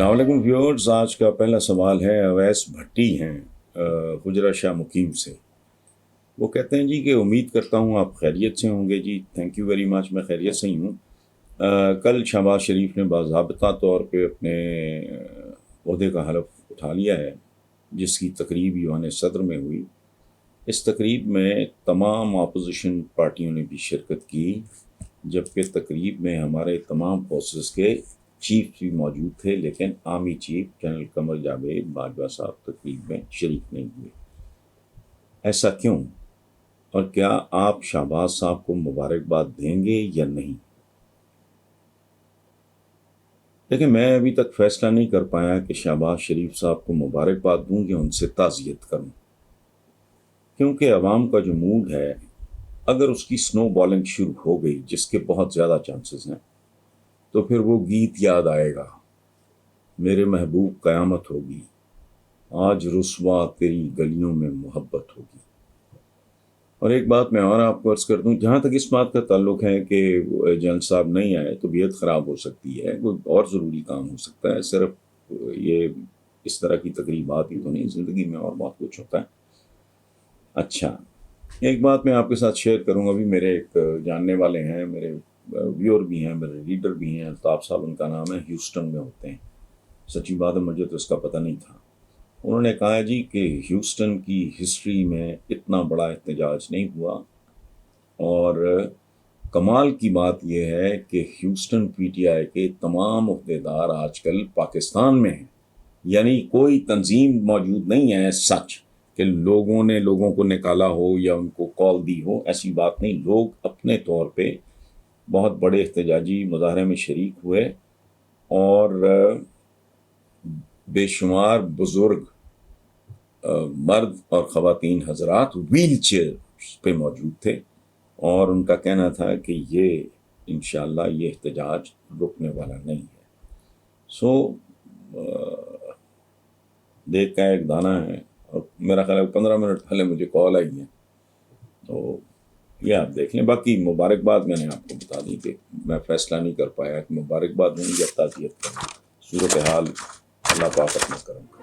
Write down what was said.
السلام علیکم ویورز، آج کا پہلا سوال ہے اویس بھٹی ہیں حجرہ شاہ مقیم سے۔ وہ کہتے ہیں جی کہ امید کرتا ہوں آپ خیریت سے ہوں گے۔ جی تھینک یو ویری مچ، میں خیریت سے ہی ہوں۔ کل شہباز شریف نے باضابطہ طور پہ اپنے عہدے کا حلف اٹھا لیا ہے، جس کی تقریب ایوان صدر میں ہوئی۔ اس تقریب میں تمام اپوزیشن پارٹیوں نے بھی شرکت کی، جبکہ تقریب میں ہمارے تمام فورسز کے چیف بھی موجود تھے، لیکن army chief general Qamar Javed Bajwa صاحب تقریب میں شریک نہیں ہوئے۔ ایسا کیوں؟ اور کیا آپ شہباز صاحب کو مبارکباد دیں گے یا نہیں؟ لیکن میں ابھی تک فیصلہ نہیں کر پایا کہ شہباز شریف صاحب کو مبارکباد دوں یا ان سے تعزیت کروں، کیونکہ عوام کا جو موڈ ہے، اگر اس کی سنو بالنگ شروع ہو گئی، جس کے بہت زیادہ چانسز ہیں، تو پھر وہ گیت یاد آئے گا، میرے محبوب قیامت ہوگی، آج رسوا تیری گلیوں میں محبت ہوگی۔ اور ایک بات میں اور آپ کو عرض کر دوں، جہاں تک اس بات کا تعلق ہے کہ جنرل صاحب نہیں آئے، طبیعت خراب ہو سکتی ہے، کوئی اور ضروری کام ہو سکتا ہے، صرف یہ اس طرح کی تقریبات ہی تو نہیں، زندگی میں اور بہت کچھ ہوتا ہے۔ اچھا، ایک بات میں آپ کے ساتھ شیئر کروں گا۔ ابھی میرے ایک جاننے والے ہیں، میرے ویور بھی ہیں، میرے ریڈر بھی ہیں، الطاف صاحب ان کا نام ہے، ہیوسٹن میں ہوتے ہیں۔ سچی بات ہے، مجھے تو اس کا پتہ نہیں تھا۔ انہوں نے کہا جی کہ ہیوسٹن کی ہسٹری میں اتنا بڑا احتجاج نہیں ہوا، اور کمال کی بات یہ ہے کہ ہیوسٹن پی ٹی آئی کے تمام عہدیدار آج کل پاکستان میں ہیں، یعنی کوئی تنظیم موجود نہیں ہے سچ کہ لوگوں نے لوگوں کو نکالا ہو یا ان کو کال دی ہو، ایسی بات نہیں۔ لوگ اپنے طور پہ بہت بڑے احتجاجی مظاہرے میں شریک ہوئے، اور بے شمار بزرگ مرد اور خواتین حضرات ویل چیئر پہ موجود تھے، اور ان کا کہنا تھا کہ یہ انشاءاللہ یہ احتجاج رکنے والا نہیں ہے۔ سو دیکھ کا ایک دانہ ہے، اور میرا خیال ہے 15 منٹ پہلے مجھے کال آئی ہے، تو یہ آپ دیکھ لیں۔ باقی مبارکباد میں نے آپ کو بتا دی کہ میں فیصلہ نہیں کر پایا کہ مبارکباد ہوں یا تعزیت کروں۔ صورتحال اللہ پاک اپنا کرم کرے۔